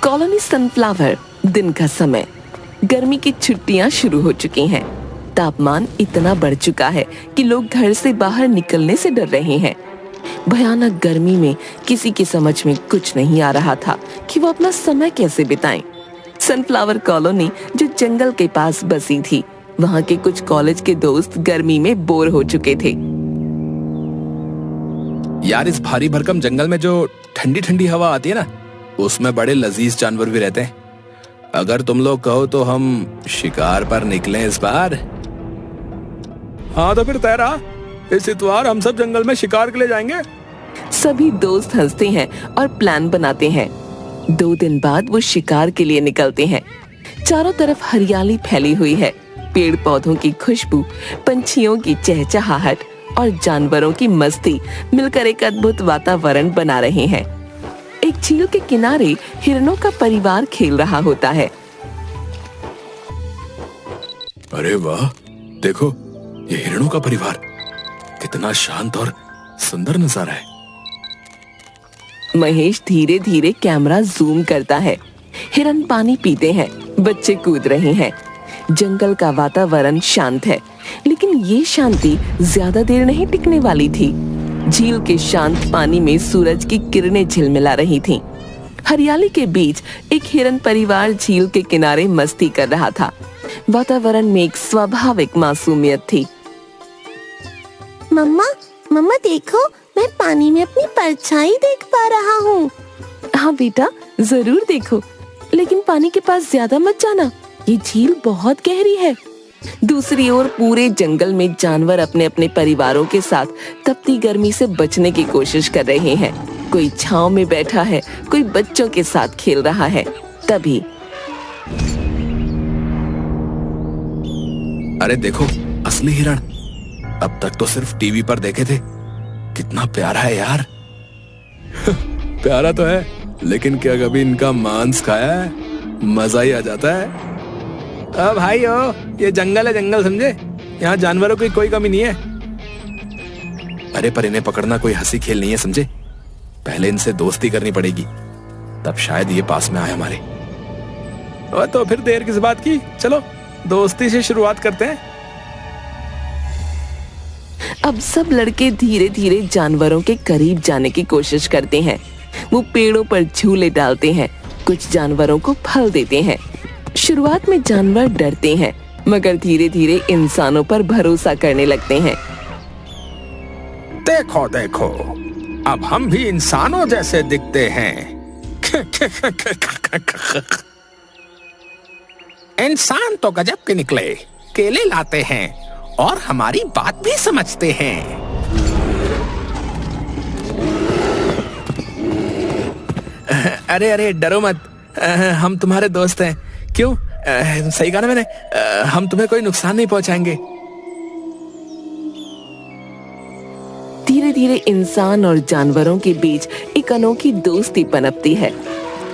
Colony sunflower. दिन का समय, गर्मी की छुट्टियां शुरू हो चुकी हैं। तापमान इतना बढ़ चुका है कि लोग घर से बाहर निकलने से डर रहे हैं। भयानक गर्मी में किसी की समझ में कुछ नहीं आ रहा था कि वो अपना समय कैसे बिताएं। सनफ्लावर कॉलोनी जो जंगल के पास बसी थी, वहाँ के कुछ कॉलेज के दोस्त गर्मी में बोर हो चुके थे। यार, इस भारी भरकम जंगल में जो ठंडी ठंडी हवा आती है ना, उसमें बड़े लजीज जानवर भी रहते हैं। अगर तुम लोग कहो तो हम शिकार पर निकलें इस बार। हाँ तो फिर तैरा, इस इतवार हम सब जंगल में शिकार के लिए जाएंगे। सभी दोस्त हंसते हैं और प्लान बनाते हैं। 2 दिन बाद वो शिकार के लिए निकलते हैं। चारों तरफ हरियाली फैली हुई है। पेड़ पौधों की खुशबू, पंछियों की चहचहाहट और जानवरों की मस्ती मिलकर एक अद्भुत वातावरण बना रहे हैं। एक झील के किनारे हिरणों का परिवार खेल रहा होता है। अरे वाह, देखो ये हिरणों का परिवार, कितना शांत और सुंदर नजारा है। महेश धीरे धीरे कैमरा जूम करता है। हिरन पानी पीते हैं, बच्चे कूद रहे हैं। जंगल का वातावरण शांत है, लेकिन ये शांति ज्यादा देर नहीं टिकने वाली थी। झील के शांत पानी में सूरज की किरणें झिलमिला रही थीं। हरियाली के बीच एक हिरन परिवार झील के किनारे मस्ती कर रहा था। वातावरण में एक स्वाभाविक मासूमियत थी। मम्मा, मम्मा देखो, मैं पानी में अपनी परछाई देख पा रहा हूँ। हाँ बेटा, जरूर देखो, लेकिन पानी के पास ज्यादा मत जाना, ये झील बहुत गहरी है। दूसरी ओर पूरे जंगल में जानवर अपने अपने परिवारों के साथ तपती गर्मी से बचने की कोशिश कर रहे हैं। कोई छांव में बैठा है, कोई बच्चों के साथ खेल रहा है। तभी अरे देखो, असली हिरण। अब तक तो सिर्फ टीवी पर देखे थे। कितना प्यारा है यार। प्यारा तो है, लेकिन क्या कभी इनका मांस खाया है? मजा ही आ जाता है। अब भाई हो, ये जंगल है, जंगल समझे, यहाँ जानवरों की कोई कमी नहीं है। अरे पर इन्हें पकड़ना कोई हंसी खेल नहीं है, समझे। पहले इनसे दोस्ती करनी पड़ेगी, तब शायद ये पास में आए हमारे। और तो फिर देर किस बात की, चलो दोस्ती से शुरुआत करते हैं। अब सब लड़के धीरे धीरे जानवरों के करीब जाने की कोशिश करते हैं। वो पेड़ों पर झूले डालते हैं, कुछ जानवरों को फल देते हैं। शुरुआत में जानवर डरते हैं, मगर धीरे धीरे इंसानों पर भरोसा करने लगते हैं। देखो देखो, अब हम भी इंसानों जैसे दिखते हैं। इंसान तो गजब के निकले, केले लाते हैं और हमारी बात भी समझते हैं। अरे अरे डरो मत, हम तुम्हारे दोस्त हैं। क्यों, सही कहा ना मैंने? हम तुम्हें कोई नुकसान नहीं पहुंचाएंगे। धीरे धीरे इंसान और जानवरों के बीच एक अनोखी दोस्ती पनपती है।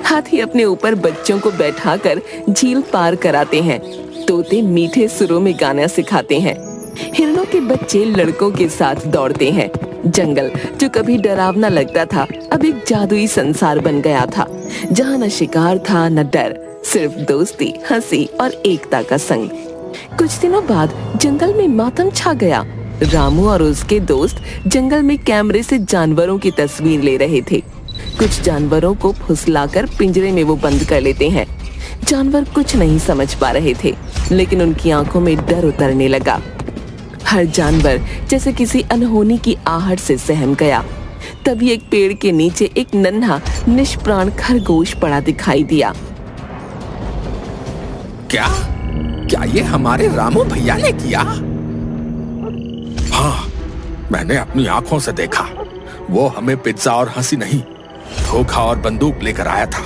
हाथी अपने ऊपर बच्चों को बैठाकर झील पार कराते हैं। तोते मीठे सुरों में गाना सिखाते हैं। हिरणों के बच्चे लड़कों के साथ दौड़ते हैं। जंगल जो कभी डरावना लगता था, अब एक जादुई संसार बन गया था, जहाँ न शिकार था न डर, सिर्फ दोस्ती, हंसी और एकता का संग। कुछ दिनों बाद जंगल में मातम छा गया। रामू और उसके दोस्त जंगल में कैमरे से जानवरों की तस्वीर ले रहे थे। कुछ जानवरों को फुसलाकर पिंजरे में वो बंद कर लेते हैं। जानवर कुछ नहीं समझ पा रहे थे, लेकिन उनकी आंखों में डर उतरने लगा। हर जानवर जैसे किसी अनहोनी की आहट से सहम गया। तभी एक पेड़ के नीचे एक नन्हा निष्प्राण खरगोश पड़ा दिखाई दिया। क्या क्या ये हमारे रामू भैया ने किया? हाँ, मैंने अपनी आंखों से देखा। वो हमें पिज्जा और हंसी नहीं, धोखा और बंदूक लेकर आया था।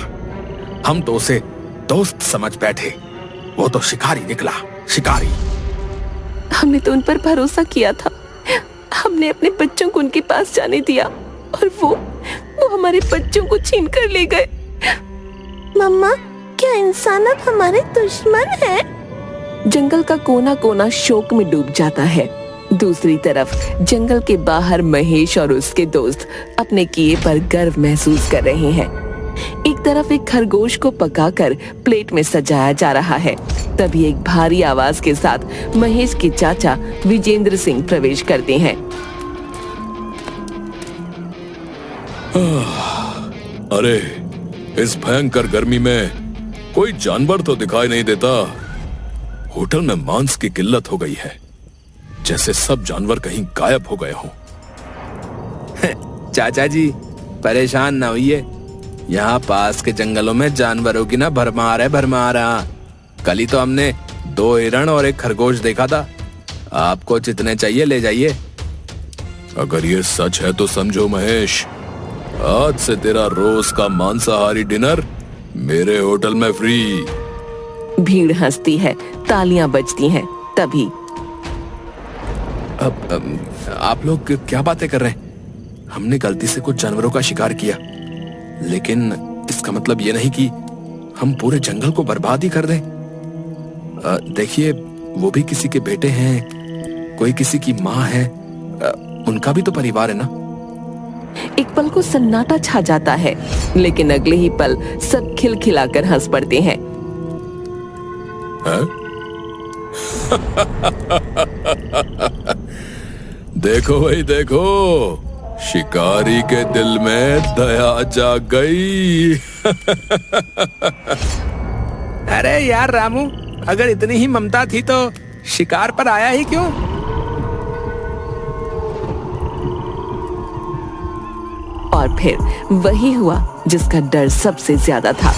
हम तो उसे दोस्त समझ बैठे, वो तो शिकारी निकला, शिकारी। हमने तो उन पर भरोसा किया था। हमने अपने बच्चों को उनके पास जाने दिया और वो हमारे बच्चों को छीन कर ले गए। मम्मा, क्या इंसान अब हमारे दुश्मन है? जंगल का कोना कोना शोक में डूब जाता है। दूसरी तरफ जंगल के बाहर महेश और उसके दोस्त अपने किए पर गर्व महसूस कर रहे हैं। एक एक तरफ एक खरगोश को पकाकर प्लेट में सजाया जा रहा है। तभी एक भारी आवाज के साथ महेश के चाचा विजेंद्र सिंह प्रवेश करते हैं। अरे, इस भयंकर गर्मी में कोई जानवर तो दिखाई नहीं देता। होटल में मांस की किल्लत हो गई है, जैसे सब जानवर कहीं गायब हो गए हों। चाचा जी, परेशान ना होइए, यहाँ पास के जंगलों में जानवरों की ना भरमार है, भरमार। कल ही तो हमने 2 हिरण और 1 खरगोश देखा था। आपको जितने चाहिए ले जाइए। अगर ये सच है तो समझो महेश, आज से तेरा रोज का मांसाहारी डिनर मेरे होटल में फ्री। भीड़ हंसती है, तालियां बजती हैं। तभी आप लोग क्या बातें कर रहे हैं? हमने गलती से कुछ जानवरों का शिकार किया, लेकिन इसका मतलब ये नहीं कि हम पूरे जंगल को बर्बाद ही कर दें। देखिए, वो भी किसी के बेटे हैं, कोई किसी की माँ है, उनका भी तो परिवार है ना। एक पल को सन्नाटा छा जाता है, लेकिन अगले ही पल सब खिलखिलाकर हंस पड़ते हैं। देखो भाई देखो, शिकारी के दिल में दया जाग गई। अरे यार रामू, अगर इतनी ही ममता थी तो शिकार पर आया ही क्यों? और फिर वही हुआ जिसका डर सबसे ज्यादा था।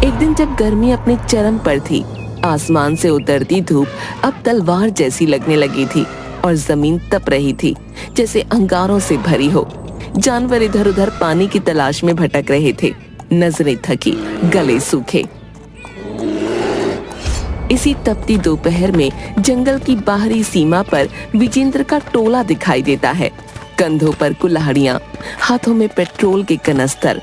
एक दिन जब गर्मी अपने चरम पर थी, आसमान से उतरती धूप अब तलवार जैसी लगने लगी थी और जमीन तप रही थी, जैसे अंगारों से भरी हो। जानवर इधर उधर पानी की तलाश में भटक रहे थे, नजरें थकी, गले सूखे। इसी तपती दोपहर में जंगल की बाहरी सीमा पर विजेंद्र का टोला दिखाई देता है। कंधों पर कुल्हाड़ियां, हाथों में पेट्रोल के कनस्तर।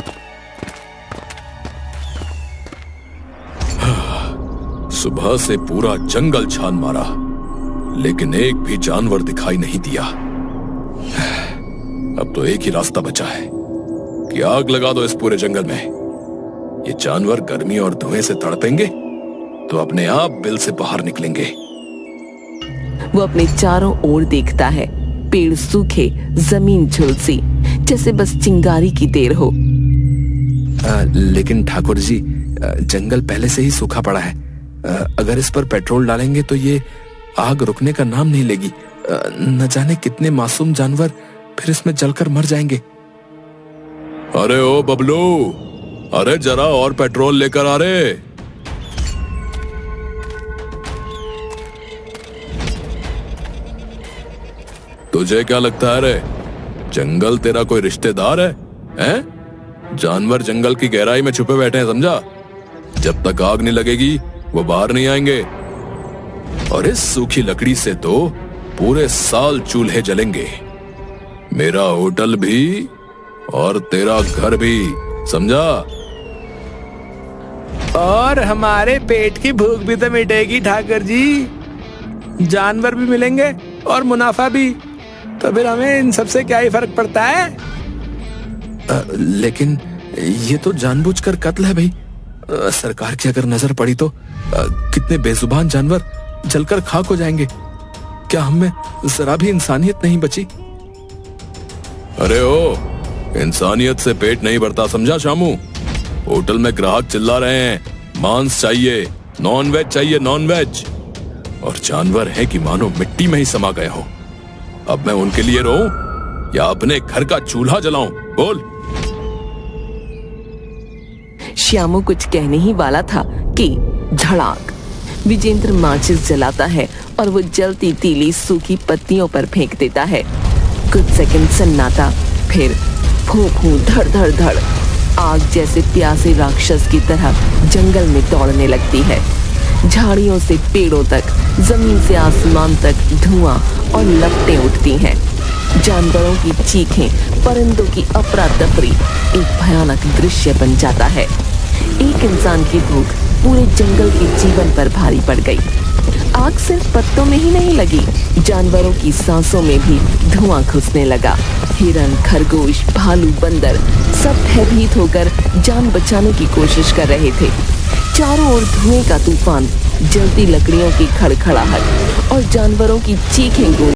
सुबह से पूरा जंगल छान मारा, लेकिन एक भी जानवर दिखाई नहीं दिया। अब तो एक ही रास्ता बचा है कि आग लगा दो इस पूरे जंगल में। ये जानवर गर्मी और धुएं से तड़पेंगे तो अपने आप बिल से बाहर निकलेंगे। वो अपने चारों ओर देखता है, पेड़ सूखे, जमीन झुलसी, जैसे बस चिंगारी की देर हो। लेकिन ठाकुर जी, जंगल पहले से ही सूखा पड़ा है। अगर इस पर पेट्रोल डालेंगे तो ये आग रुकने का नाम नहीं लेगी। न जाने कितने मासूम जानवर फिर इसमें जलकर मर जाएंगे। अरे ओ बबलू, अरे जरा और पेट्रोल लेकर आ रे। तुझे क्या लगता है रे, जंगल तेरा कोई रिश्तेदार है? हैं? जानवर जंगल की गहराई में छुपे बैठे हैं, समझा? जब तक आग नहीं लगेगी वो बाहर नहीं आएंगे। और इस सूखी लकड़ी से तो पूरे साल चूल्हे जलेंगे। मेरा होटल भी और तेरा घर भी, समझा? और हमारे पेट की भूख भी तो मिटेगी ठाकुर जी। जानवर भी मिलेंगे और मुनाफा भी, तो फिर हमें इन सबसे क्या ही फर्क पड़ता है? लेकिन ये तो जानबूझकर कत्ल है भाई। सरकार की अगर नजर पड़ी तो कितने बेजुबान जानवर जलकर खाक हो जाएंगे। क्या हमें जरा भी इंसानियत नहीं बची? अरे ओ, इंसानियत से पेट नहीं भरता, समझा शामू? होटल में ग्राहक चिल्ला रहे हैं, मांस चाहिए, नॉन वेज चाहिए, नॉन वेज। और जानवर है कि मानो मिट्टी में ही समा गए हो। अब मैं उनके लिए रोऊं या अपने घर का चूल्हा जलाऊं? बोल। श्यामू कुछ कहने ही वाला था कि धड़ाक, विजेंद्र माचिस जलाता है और वो जलती तीली सूखी पत्तियों पर फेंक देता है। कुछ सेकंड सन्नाटा, फिर फू फू धड़ धड़ धड़, आग जैसे प्यासे राक्षस की तरह जंगल में दौड़ने लगती है। झाड़ियों से पेड़ों तक, जमीन से आसमान तक धुआं और लपटें उठती हैं। जानवरों की चीखें, परिंदों की अफरा तफरी, एक भयानक दृश्य बन जाता है। एक इंसान की भूख पूरे जंगल के जीवन पर भारी पड़ गई। आग सिर्फ पत्तों में ही नहीं लगी, जानवरों की सांसों में भी धुआं घुसने लगा। हिरन, खरगोश, भालू, बंदर सब भयभीत होकर जान बचाने की कोशिश कर रहे थे। चारों ओर धुएं का तूफान, जलती लकड़ियों की खड़खड़ाहट और जानवरों की चीखें गूंज